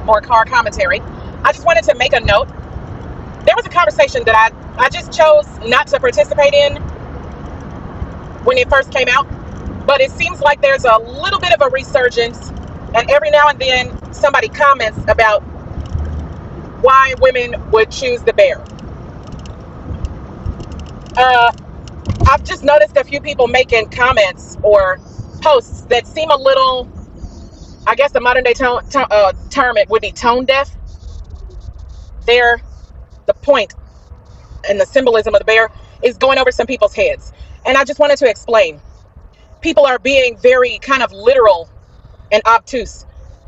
or car commentary, I just wanted to make a note. There was a conversation that I just chose not to participate in when it first came out, but it seems like there's a little bit of a resurgence, and every now and then somebody comments about why women would choose the bear. I've just noticed a few people making comments or posts that seem a little, I guess the modern day term it would be tone deaf. The point and the symbolism of the bear is going over some people's heads. And I just wanted to explain. People are being very kind of literal and obtuse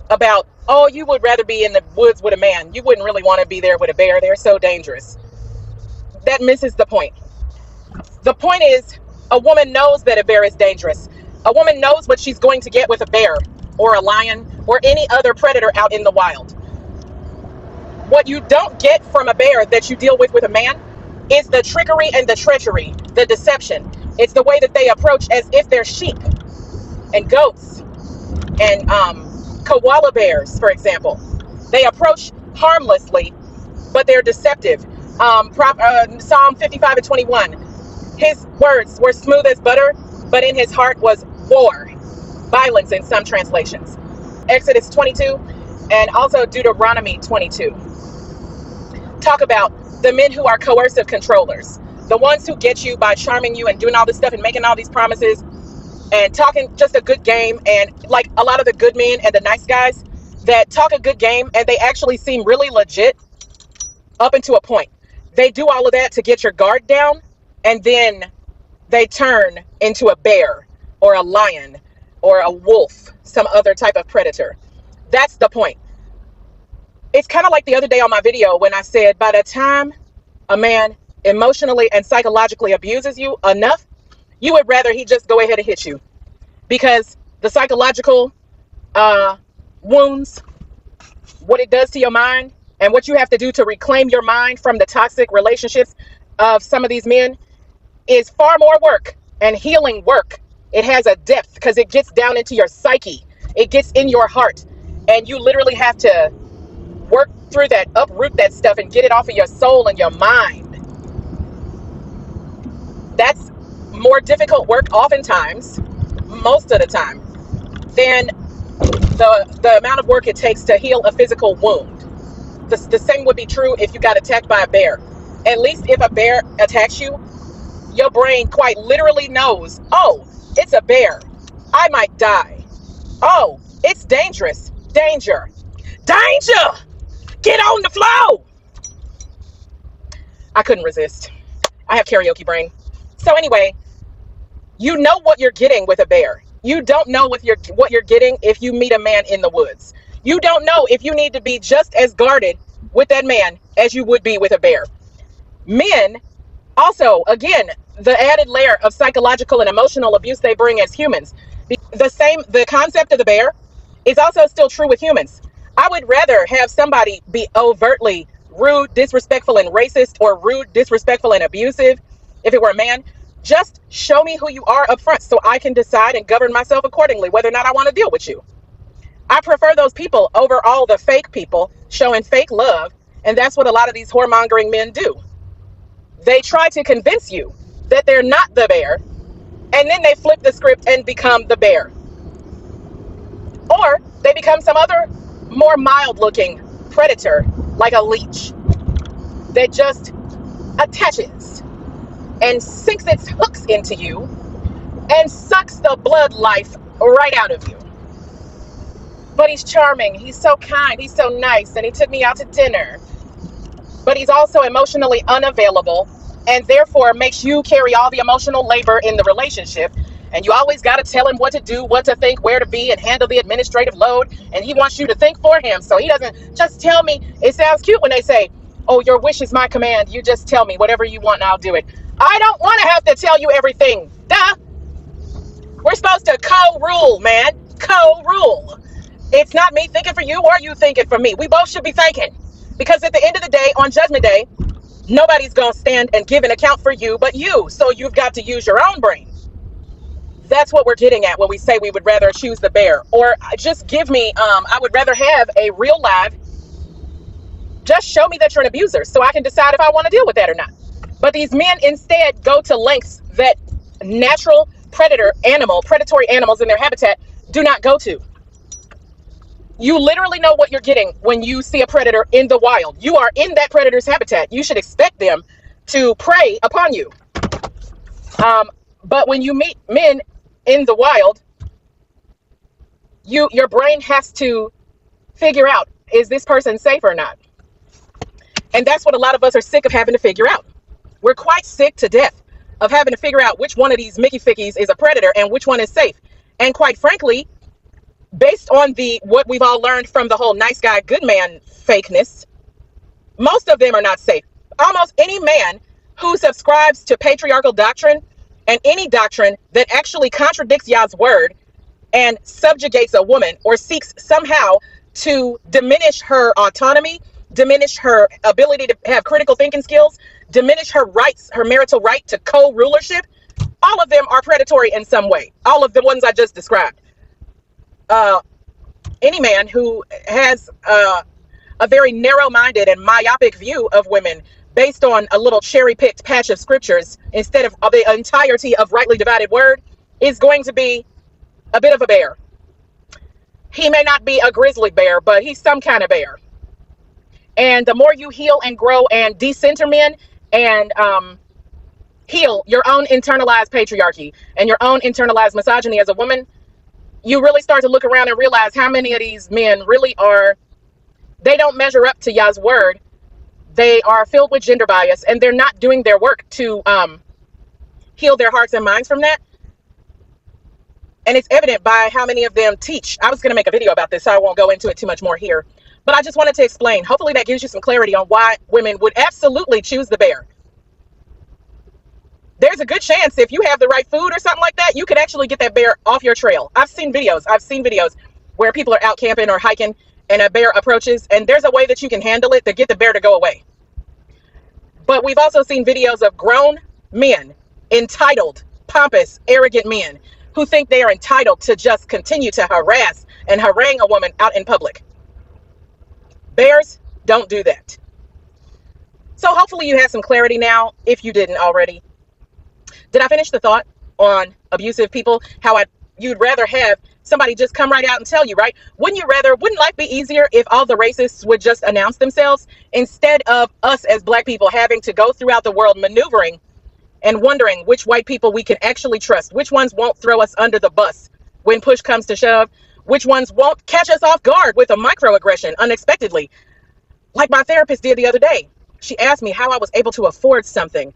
about, oh, you would rather be in the woods with a man. You wouldn't really want to be there with a bear. They're so dangerous. That misses the point. The point is, a woman knows that a bear is dangerous. A woman knows what she's going to get with a bear or a lion or any other predator out in the wild. What you don't get from a bear that you deal with a man is the trickery and the treachery, the deception. It's the way that they approach as if they're sheep and goats and koala bears, for example. They approach harmlessly, but they're deceptive. Psalm 55:21. His words were smooth as butter, but in his heart was war, violence in some translations. Exodus 22 and also Deuteronomy 22. Talk about the men who are coercive controllers, the ones who get you by charming you and doing all this stuff and making all these promises and talking just a good game. And like a lot of the good men and the nice guys that talk a good game and they actually seem really legit up until a point. They do all of that to get your guard down, and then they turn into a bear or a lion or a wolf, some other type of predator. That's the point. It's kind of like the other day on my video when I said, by the time a man emotionally and psychologically abuses you enough, you would rather he just go ahead and hit you, because the psychological wounds, what it does to your mind and what you have to do to reclaim your mind from the toxic relationships of some of these men is far more work and healing work. It has a depth because it gets down into your psyche. It gets in your heart, and you literally have to work through that, uproot that stuff and get it off of your soul and your mind. That's more difficult work oftentimes, most of the time, than the amount of work it takes to heal a physical wound. The same would be true if you got attacked by a bear. At least if a bear attacks you, your brain quite literally knows, oh, it's a bear. I might die. Oh, it's dangerous. Danger. Danger! Get on the floor! I couldn't resist. I have karaoke brain. So anyway, you know what you're getting with a bear. You don't know what you're getting if you meet a man in the woods. You don't know if you need to be just as guarded with that man as you would be with a bear. Men also, again, the added layer of psychological and emotional abuse they bring as humans. The concept of the bear is also still true with humans. I would rather have somebody be overtly rude, disrespectful, and racist, or rude, disrespectful, and abusive if it were a man. Just show me who you are up front so I can decide and govern myself accordingly whether or not I want to deal with you. I prefer those people over all the fake people showing fake love, and that's what a lot of these whoremongering men do. They try to convince you that they're not the bear, and then they flip the script and become the bear. Or they become some other more mild-looking predator, like a leech, that just attaches and sinks its hooks into you and sucks the blood life right out of you. But he's charming, he's so kind, he's so nice, and he took me out to dinner. But he's also emotionally unavailable, and therefore makes you carry all the emotional labor in the relationship. And you always got to tell him what to do, what to think, where to be, and handle the administrative load. And he wants you to think for him. So he doesn't just tell me. It sounds cute when they say, oh, your wish is my command. You just tell me whatever you want and I'll do it. I don't want to have to tell you everything. Duh. We're supposed to co-rule, man. Co-rule. It's not me thinking for you or you thinking for me. We both should be thinking. Because at the end of the day, on Judgment Day, nobody's going to stand and give an account for you but you. So you've got to use your own brain. That's what we're getting at when we say we would rather choose the bear. Or just give me, I would rather have a real live Just show me that you're an abuser so I can decide if I want to deal with that or not. But these men instead go to lengths that natural predatory animals in their habitat do not go to. You literally know what you're getting when you see a predator in the wild. You are in that predator's habitat. You should expect them to prey upon you. But when you meet men in the wild, your brain has to figure out, is this person safe or not? And that's what a lot of us are sick of having to figure out. We're quite sick to death of having to figure out which one of these Mickey Fickies is a predator and which one is safe. And quite frankly, based on what we've all learned from the whole nice guy, good man fakeness, most of them are not safe. Almost any man who subscribes to patriarchal doctrine and any doctrine that actually contradicts Yah's word and subjugates a woman or seeks somehow to diminish her autonomy, diminish her ability to have critical thinking skills, diminish her rights, her marital right to co-rulership, all of them are predatory in some way. All of the ones I just described. Any man who has a very narrow-minded and myopic view of women based on a little cherry-picked patch of scriptures instead of the entirety of rightly divided word is going to be a bit of a bear. He may not be a grizzly bear, but he's some kind of bear. And the more you heal and grow and decenter men and heal your own internalized patriarchy and your own internalized misogyny as a woman, you really start to look around and realize how many of these men really they don't measure up to Yah's word. They are filled with gender bias, and they're not doing their work to heal their hearts and minds from that. And it's evident by how many of them teach. I was going to make a video about this, so I won't go into it too much more here. But I just wanted to explain. Hopefully that gives you some clarity on why women would absolutely choose the bear. There's a good chance if you have the right food or something like that, you could actually get that bear off your trail. I've seen videos where people are out camping or hiking and a bear approaches, and there's a way that you can handle it to get the bear to go away. But we've also seen videos of grown men, entitled, pompous, arrogant men who think they are entitled to just continue to harass and harangue a woman out in public. Bears don't do that. So hopefully you have some clarity now, if you didn't already. Did I finish the thought on abusive people? How you'd rather have somebody just come right out and tell you, right? Wouldn't life be easier if all the racists would just announce themselves instead of us as Black people having to go throughout the world maneuvering and wondering which white people we can actually trust, which ones won't throw us under the bus when push comes to shove, which ones won't catch us off guard with a microaggression unexpectedly, like my therapist did the other day. She asked me how I was able to afford something.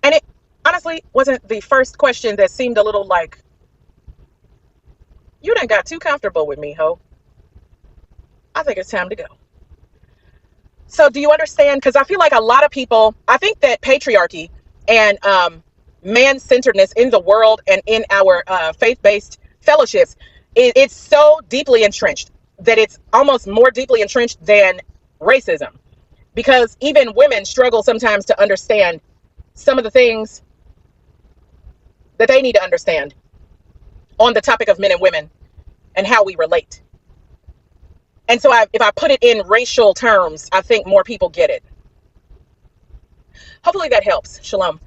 And it honestly wasn't the first question that seemed a little like, you done got too comfortable with me, ho. I think it's time to go. So do you understand? Because I feel like a lot of people, I think that patriarchy and man-centeredness in the world and in our faith-based fellowships, it's so deeply entrenched that it's almost more deeply entrenched than racism. Because even women struggle sometimes to understand some of the things that they need to understand on the topic of men and women and how we relate. And so if I put it in racial terms, I think more people get it. Hopefully that helps. Shalom.